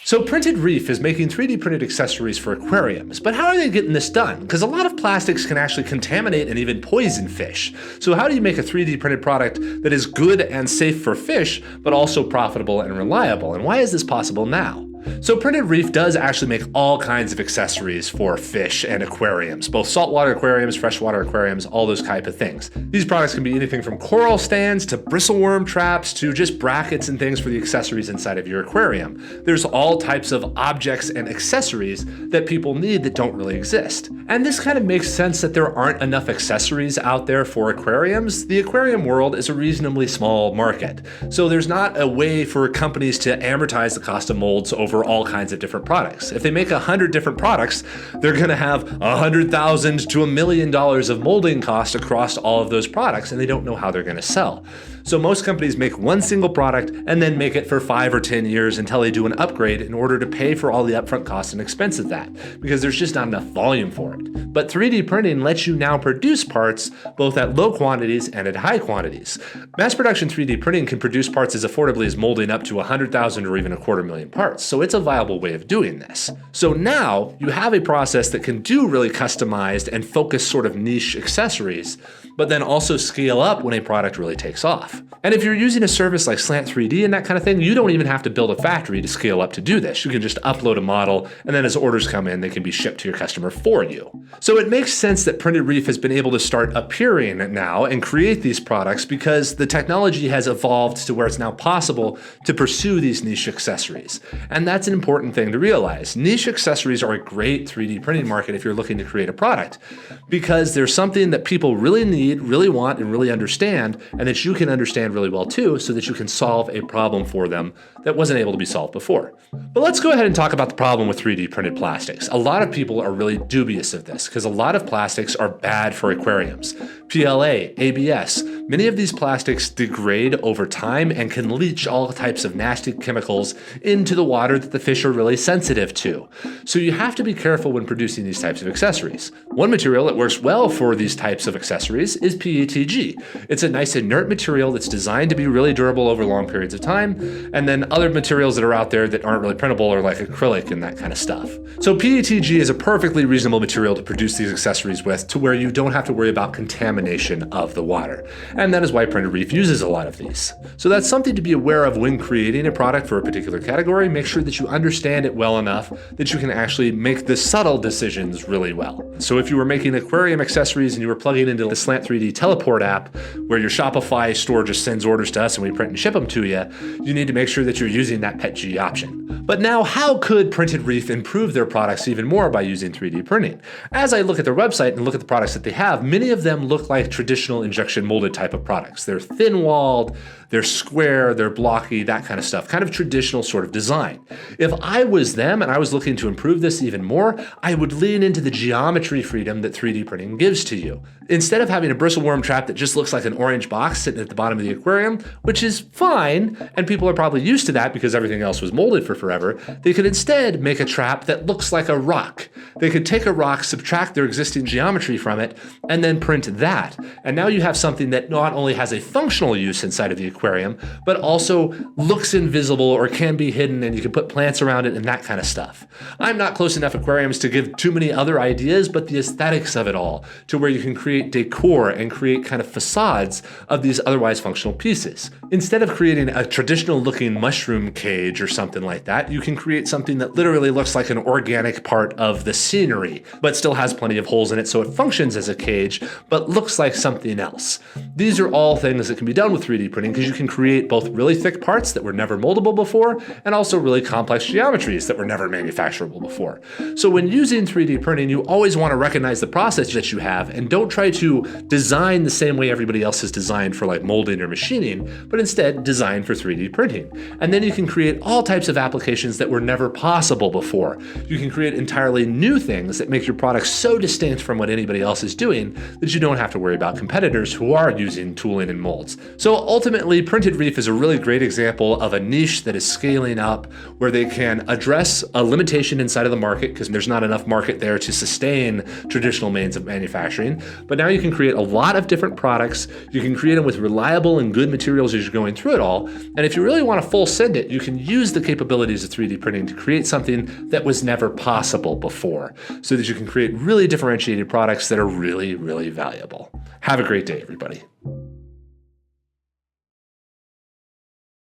So Printed Reef is making 3D printed accessories for aquariums, but how are they getting this done? Because a lot of plastics can actually contaminate and even poison fish. So how do you make a 3D printed product that is good and safe for fish, but also profitable and reliable? And why is this possible now? So Printed Reef does actually make all kinds of accessories for fish and aquariums, both saltwater aquariums, freshwater aquariums, all those type of things. These products can be anything from coral stands to bristleworm traps to just brackets and things for the accessories inside of your aquarium. There's all types of objects and accessories that people need that don't really exist. And this kind of makes sense that there aren't enough accessories out there for aquariums. The aquarium world is a reasonably small market. So there's not a way for companies to amortize the cost of molds over all kinds of different products. If they make 100 different products, they're going to have $100,000 to $1 million of molding cost across all of those products, and they don't know how they're going to sell. So most companies make one single product and then make it for 5 or 10 years until they do an upgrade in order to pay for all the upfront costs and expense of that, because there's just not enough volume for it. But 3D printing lets you now produce parts both at low quantities and at high quantities. Mass production 3D printing can produce parts as affordably as molding up to 100,000 or even 250,000 parts. So it's a viable way of doing this. So now you have a process that can do really customized and focused sort of niche accessories, but then also scale up when a product really takes off. And if you're using a service like Slant 3D and that kind of thing, you don't even have to build a factory to scale up to do this. You can just upload a model, and then as orders come in, they can be shipped to your customer for you. So it makes sense that Printed Reef has been able to start appearing now and create these products because the technology has evolved to where it's now possible to pursue these niche accessories. And that's an important thing to realize. Niche accessories are a great 3D printing market if you're looking to create a product, because there's something that people really need, really want, and really understand, and that you can understand really well too, so that you can solve a problem for them that wasn't able to be solved before. But let's go ahead and talk about the problem with 3D printed plastics. A lot of people are really dubious of this because a lot of plastics are bad for aquariums. PLA, ABS, many of these plastics degrade over time and can leach all types of nasty chemicals into the water that the fish are really sensitive to. So you have to be careful when producing these types of accessories. One material that works well for these types of accessories is PETG. It's a nice inert material that's designed to be really durable over long periods of time, and then other materials that are out there that aren't really printable are like acrylic and that kind of stuff. So PETG is a perfectly reasonable material to produce these accessories with, to where you don't have to worry about contamination of the water. And that is why Printed Reef uses a lot of these. So that's something to be aware of when creating a product for a particular category. Make sure that you understand it well enough that you can actually make the subtle decisions really well. So if you were making aquarium accessories and you were plugging into the Slant 3D teleport app, where your Shopify store just sends orders to us and we print and ship them to you, you need to make sure that you're using that PETG option. But now, how could Printed Reef improve their products even more by using 3D printing? As I look at their website and look at the products that they have, many of them look like traditional injection molded type of products. They're thin-walled, they're square, they're blocky, that kind of stuff, kind of traditional sort of design. If I was them and I was looking to improve this even more, I would lean into the geometry freedom that 3D printing gives to you. Instead of having a bristleworm trap that just looks like an orange box sitting at the bottom of the aquarium, which is fine, and people are probably used to that because everything else was molded for forever, they could instead make a trap that looks like a rock. They could take a rock, subtract their existing geometry from it, and then print that. And now you have something that not only has a functional use inside of the aquarium, but also looks invisible or can be hidden, and you can put plants around it and that kind of stuff. I'm not close enough aquariums to give too many other ideas, but the aesthetics of it all, to where you can create decor and create kind of facades of these otherwise functional pieces. Instead of creating a traditional looking mushroom cage or something like that, you can create something that literally looks like an organic part of the scenery, but still has plenty of holes in it so it functions as a cage, but looks like something else. These are all things that can be done with 3D printing because you can create both really thick parts that were never moldable before and also really complex geometries that were never manufacturable before. So when using 3D printing, you always want to recognize the process that you have and don't try to design the same way everybody else has designed for like molding or machining, but instead design for 3D printing. And then you can create all types of applications that were never possible before. You can create entirely new things that make your product so distinct from what anybody else is doing that you don't have to worry about competitors who are using tooling and molds. So ultimately, ultimately, Printed Reef is a really great example of a niche that is scaling up, where they can address a limitation inside of the market because there's not enough market there to sustain traditional means of manufacturing. But now you can create a lot of different products. You can create them with reliable and good materials as you're going through it all. And if you really want to full send it, you can use the capabilities of 3D printing to create something that was never possible before, so that you can create really differentiated products that are really, really valuable. Have a great day, everybody.